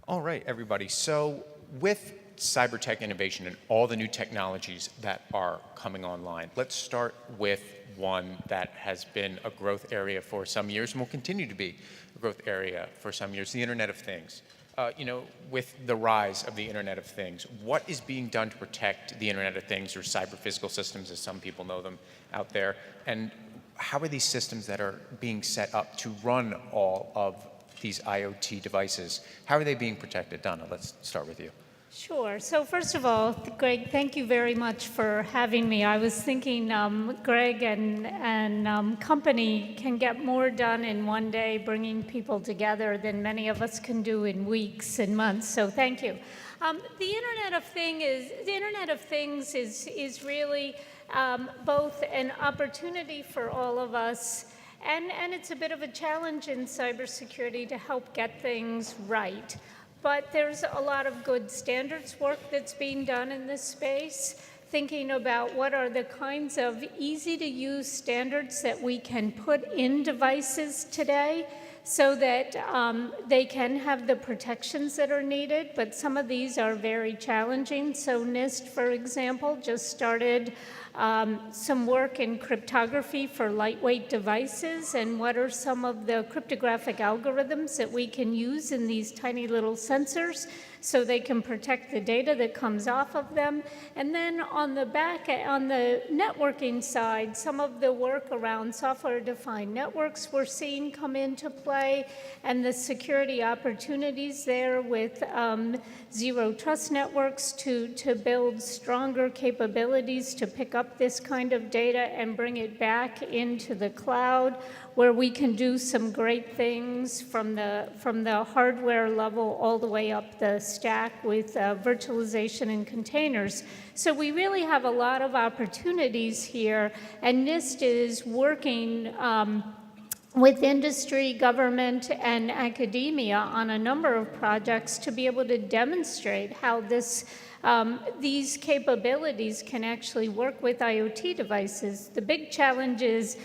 All right, everybody. So with cyber tech innovation and all the new technologies that are coming online, let's start with one that has been a growth area for some years and will continue to be a growth area for some years, the Internet of Things. With the rise of the Internet of Things, what is being done to protect the Internet of Things, or cyber physical systems as some people know them out there? And how are these systems that are being set up to run all of these IoT devices, how are they being protected? Donna, let's start with you. Sure. So first of all, Greg, thank you very much for having me. I was thinking Greg and company can get more done in one day, bringing people together, than many of us can do in weeks and months. So thank you. The Internet of Things is really both an opportunity for all of us, and it's a bit of a challenge in cybersecurity to help get things right. But there's a lot of good standards work that's being done in this space, thinking about what are the kinds of easy-to-use standards that we can put in devices today so that they can have the protections that are needed, but some of these are very challenging. So NIST, for example, just started some work in cryptography for lightweight devices, and what are some of the cryptographic algorithms that we can use in these tiny little sensors so they can protect the data that comes off of them. And then on the networking side, some of the work around software-defined networks we're seeing come into play, and the security opportunities there with zero trust networks to build stronger capabilities to pick up this kind of data and bring it back into the cloud, where we can do some great things from the hardware level all the way up the stack with virtualization and containers. So we really have a lot of opportunities here, and NIST is working with industry, government, and academia on a number of projects to be able to demonstrate how these capabilities can actually work with IoT devices. The big challenge is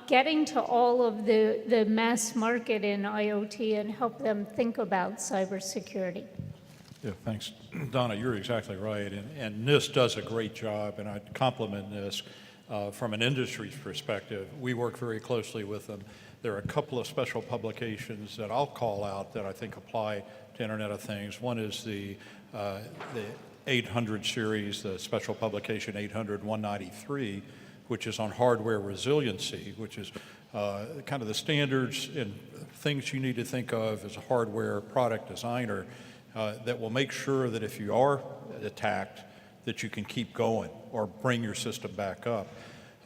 getting to all of the mass market in IoT and help them think about cybersecurity. Yeah, thanks. Donna, you're exactly right, and NIST does a great job, and I'd compliment NIST from an industry's perspective. We work very closely with them. There are a couple of special publications that I'll call out that I think apply to Internet of Things. One is the 800 series, the special publication 800-193, which is on hardware resiliency, which is kind of the standards and things you need to think of as a hardware product designer that will make sure that if you are attacked, that you can keep going or bring your system back up.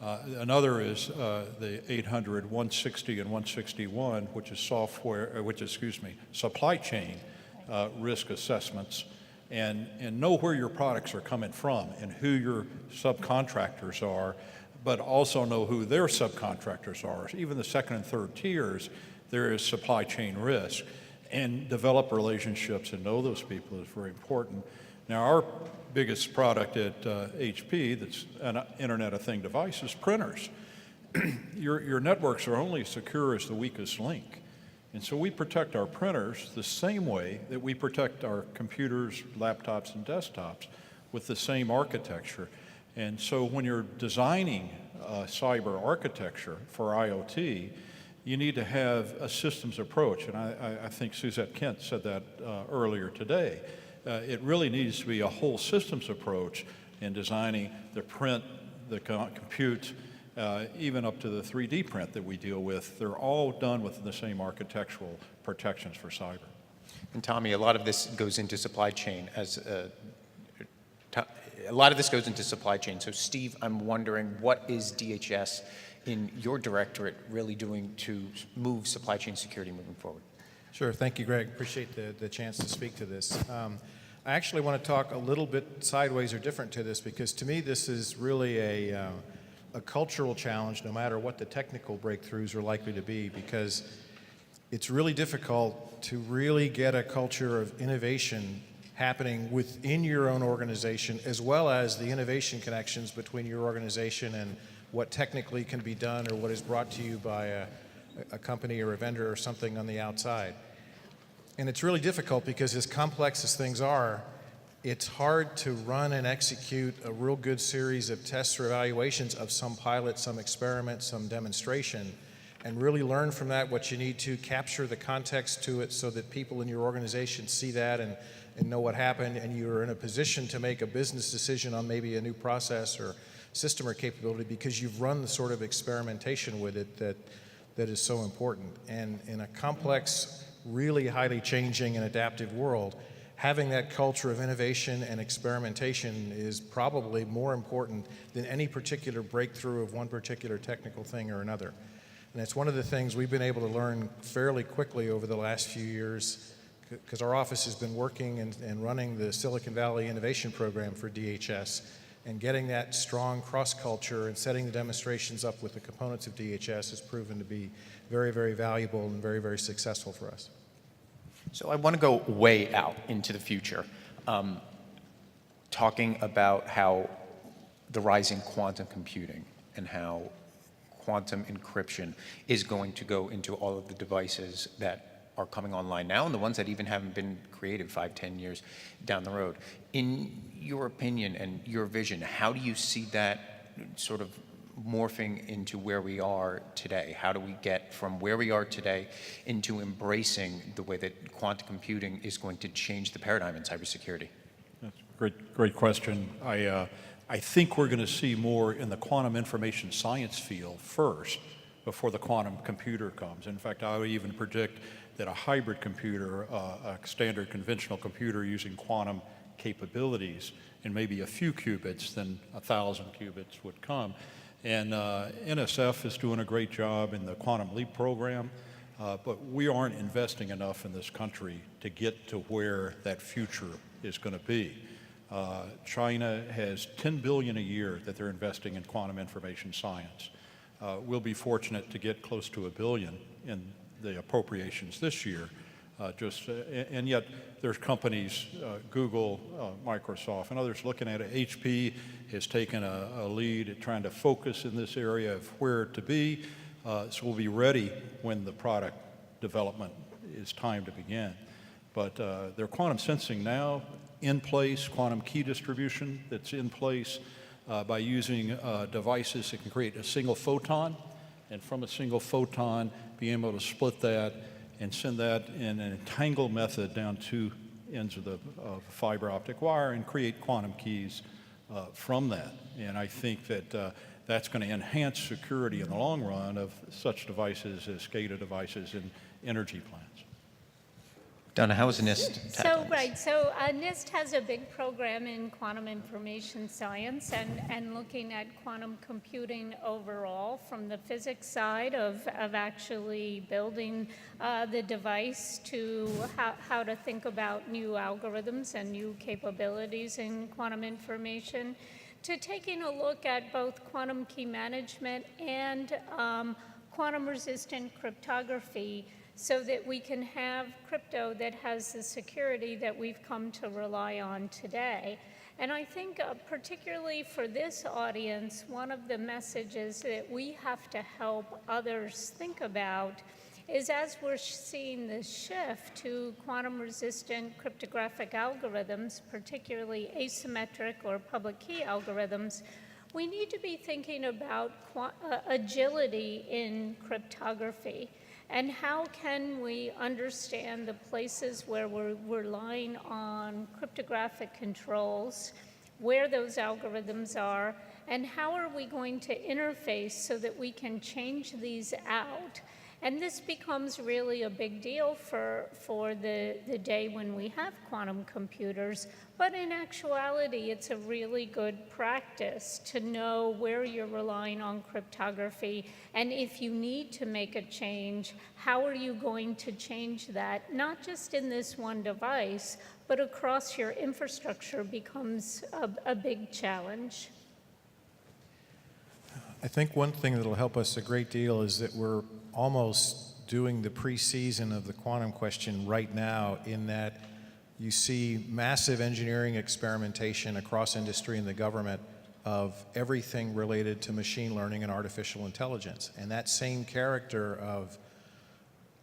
Another is the 800, 160, and 161, which is supply chain risk assessments, and know where your products are coming from and who your subcontractors are, but also know who their subcontractors are. Even the second and third tiers, there is supply chain risk, and develop relationships and know those people is very important. Now, our biggest product at HP that's an Internet of Things device is printers. Your networks are only as secure as the weakest link. And so we protect our printers the same way that we protect our computers, laptops, and desktops with the same architecture. And so when you're designing cyber architecture for IoT, you need to have a systems approach. And I think Suzette Kent said that earlier today. It really needs to be a whole systems approach in designing the print, the compute, even up to the 3D print that we deal with. They're all done within the same architectural protections for cyber. And Tommy, a lot of this goes into supply chain So Steve, I'm wondering, what is DHS in your directorate really doing to move supply chain security moving forward? Sure, thank you, Greg. Appreciate the chance to speak to this. I actually want to talk a little bit sideways or different to this, because to me this is really a cultural challenge, no matter what the technical breakthroughs are likely to be, because it's really difficult to really get a culture of innovation happening within your own organization, as well as the innovation connections between your organization and what technically can be done or what is brought to you by a company or a vendor or something on the outside. And it's really difficult because as complex as things are, it's hard to run and execute a real good series of tests or evaluations of some pilot, some experiment, some demonstration, and really learn from that what you need to capture the context to it so that people in your organization see that and know what happened, and you're in a position to make a business decision on maybe a new process or system or capability because you've run the sort of experimentation with it that is so important. And in a complex, really highly changing and adaptive world, having that culture of innovation and experimentation is probably more important than any particular breakthrough of one particular technical thing or another. And it's one of the things we've been able to learn fairly quickly over the last few years, because our office has been working and running the Silicon Valley Innovation Program for DHS, and getting that strong cross-culture and setting the demonstrations up with the components of DHS has proven to be very, very valuable and very, very successful for us. So I want to go way out into the future, talking about how the rise in quantum computing and how quantum encryption is going to go into all of the devices that are coming online now and the ones that even haven't been created 5-10 years down the road. In your opinion and your vision, how do you see that sort of morphing into where we are today? How do we get from where we are today into embracing the way that quantum computing is going to change the paradigm in cybersecurity? That's a great question. I think we're going to see more in the quantum information science field first before the quantum computer comes. In fact, I would even predict that a hybrid computer, a standard conventional computer using quantum capabilities and maybe a few qubits, then 1,000 qubits would come. And NSF is doing a great job in the Quantum Leap program, but we aren't investing enough in this country to get to where that future is going to be. China has $10 billion a year that they're investing in quantum information science. We'll be fortunate to get close to $1 billion in the appropriations this year. And yet there's companies, Google, Microsoft, and others looking at it. HP has taken a lead at trying to focus in this area of where to be. So we'll be ready when the product development is time to begin. But their quantum sensing now in place, quantum key distribution that's in place by using devices that can create a single photon, and from a single photon being able to split that and send that in an entangled method down two ends of the fiber optic wire and create quantum keys from that. And I think that that's going to enhance security in the long run of such devices as SCADA devices and energy plants. Donna, how is NIST tackling this? So NIST has a big program in quantum information science and looking at quantum computing overall from the physics side of actually building the device to how to think about new algorithms and new capabilities in quantum information, to taking a look at both quantum key management and quantum resistant cryptography, so that we can have crypto that has the security that we've come to rely on today. And I think particularly for this audience, one of the messages that we have to help others think about is, as we're seeing this shift to quantum resistant cryptographic algorithms, particularly asymmetric or public key algorithms, we need to be thinking about agility in cryptography. And how can we understand the places where we're relying on cryptographic controls, where those algorithms are, and how are we going to interface so that we can change these out? And this becomes really a big deal for the day when we have quantum computers. But in actuality, it's a really good practice to know where you're relying on cryptography. And if you need to make a change, how are you going to change that? Not just in this one device, but across your infrastructure becomes a big challenge. I think one thing that'll help us a great deal is that we're almost doing the pre-season of the quantum question right now, in that you see massive engineering experimentation across industry and the government of everything related to machine learning and artificial intelligence. And that same character of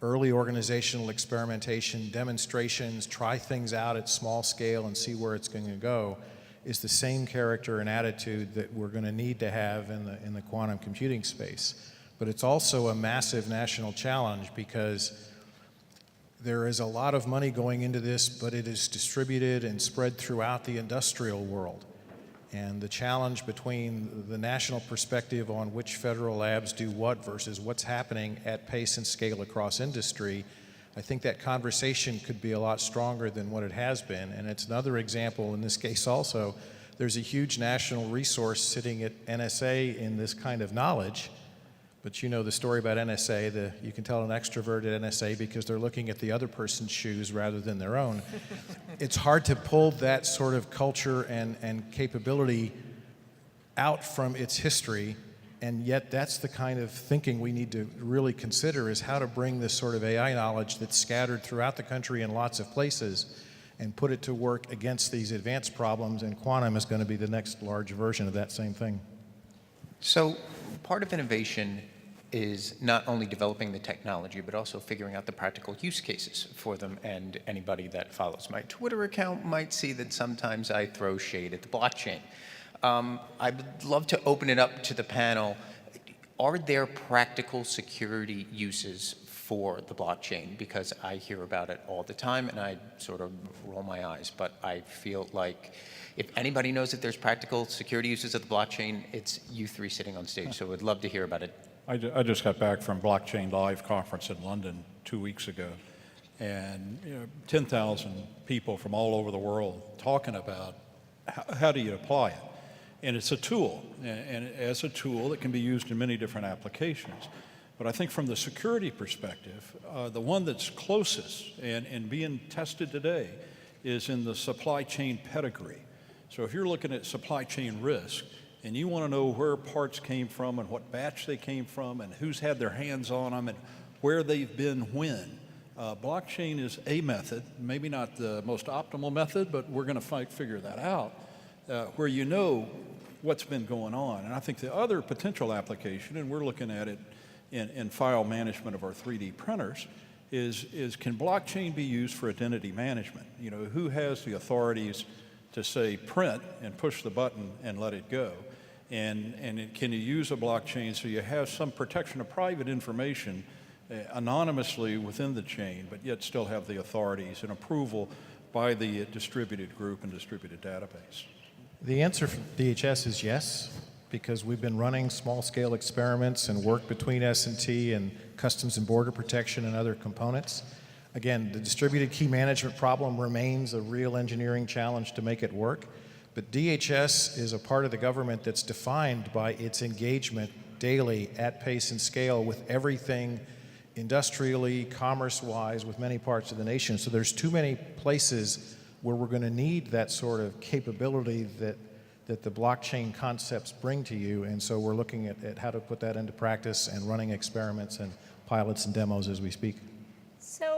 early organizational experimentation, demonstrations, try things out at small scale and see where it's going to go, is the same character and attitude that we're going to need to have in the quantum computing space. But it's also a massive national challenge because there is a lot of money going into this, but it is distributed and spread throughout the industrial world. And the challenge between the national perspective on which federal labs do what versus what's happening at pace and scale across industry, I think that conversation could be a lot stronger than what it has been. And it's another example in this case also, there's a huge national resource sitting at NSA in this kind of knowledge. But you know the story about NSA, you can tell an extrovert at NSA because they're looking at the other person's shoes rather than their own. It's hard to pull that sort of culture and capability out from its history, and yet that's the kind of thinking we need to really consider, is how to bring this sort of AI knowledge that's scattered throughout the country in lots of places and put it to work against these advanced problems, and quantum is going to be the next large version of that same thing. So part of innovation is not only developing the technology, but also figuring out the practical use cases for them. And anybody that follows my Twitter account might see that sometimes I throw shade at the blockchain. I would love to open it up to the panel. Are there practical security uses for the blockchain? Because I hear about it all the time and I sort of roll my eyes, but I feel like if anybody knows that there's practical security uses of the blockchain, it's you three sitting on stage. So I'd love to hear about it. I just got back from Blockchain Live conference in London 2 weeks ago, and 10,000 people from all over the world talking about how do you apply it. And it's a tool, and as a tool, it can be used in many different applications. But I think from the security perspective, the one that's closest and being tested today is in the supply chain pedigree. So if you're looking at supply chain risk, and you want to know where parts came from and what batch they came from and who's had their hands on them and where they've been when, blockchain is a method, maybe not the most optimal method, but we're going to figure that out, where you know what's been going on. And I think the other potential application, and we're looking at it in file management of our 3D printers, is can blockchain be used for identity management? Who has the authorities to say print and push the button and let it go? And can you use a blockchain so you have some protection of private information anonymously within the chain, but yet still have the authorities and approval by the distributed group and distributed database? The answer from DHS is yes, because we've been running small-scale experiments and work between S&T and Customs and Border Protection and other components. Again, the distributed key management problem remains a real engineering challenge to make it work, but DHS is a part of the government that's defined by its engagement daily at pace and scale with everything industrially, commerce-wise, with many parts of the nation. So there's too many places where we're going to need that sort of capability that the blockchain concepts bring to you, and so we're looking at how to put that into practice and running experiments and pilots and demos as we speak. So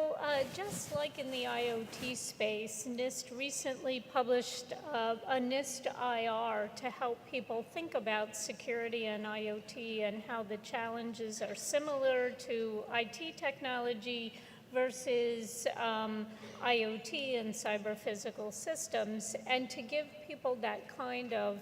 just like in the IoT space, NIST recently published a NIST IR to help people think about security and IoT and how the challenges are similar to IT technology versus IoT and cyber physical systems, and to give people that kind of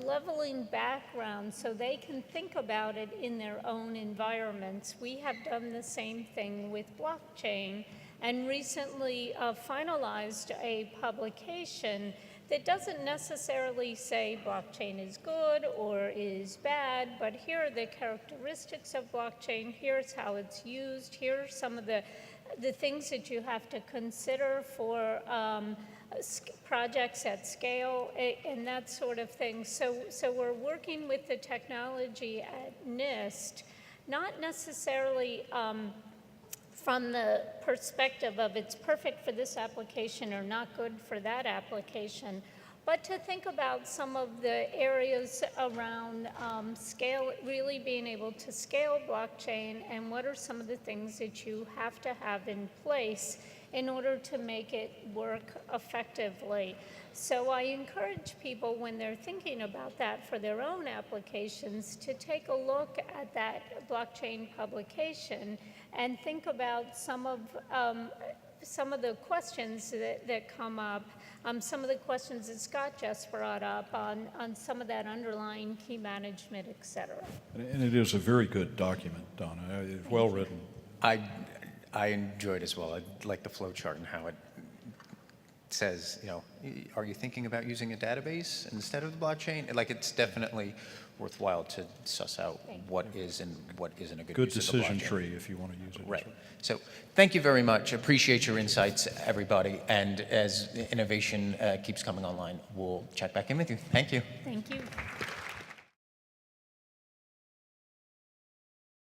leveling background so they can think about it in their own environments. We have done the same thing with blockchain and recently finalized a publication that doesn't necessarily say blockchain is good or is bad, but here are the characteristics of blockchain, here's how it's used, here are some of the things that you have to consider for projects at scale and that sort of thing. So we're working with the technology at NIST, not necessarily from the perspective of it's perfect for this application or not good for that application, but to think about some of the areas around scale, really being able to scale blockchain, and what are some of the things that you have to have in place in order to make it work effectively. So I encourage people when they're thinking about that for their own applications to take a look at that blockchain publication and think about some of the questions that come up, some of the questions that Scott just brought up on some of that underlying key management, et cetera. And it is a very good document, Donna. It's well written. I enjoyed as well. I like the flow chart and how it says, are you thinking about using a database instead of the blockchain? Like, it's definitely worthwhile to suss out what is and what isn't a good Good use of the decision blockchain. tree if you want to use it. Right. So thank you very much. Appreciate your insights, everybody. And as innovation keeps coming online, we'll check back in with you. Thank you. Thank you.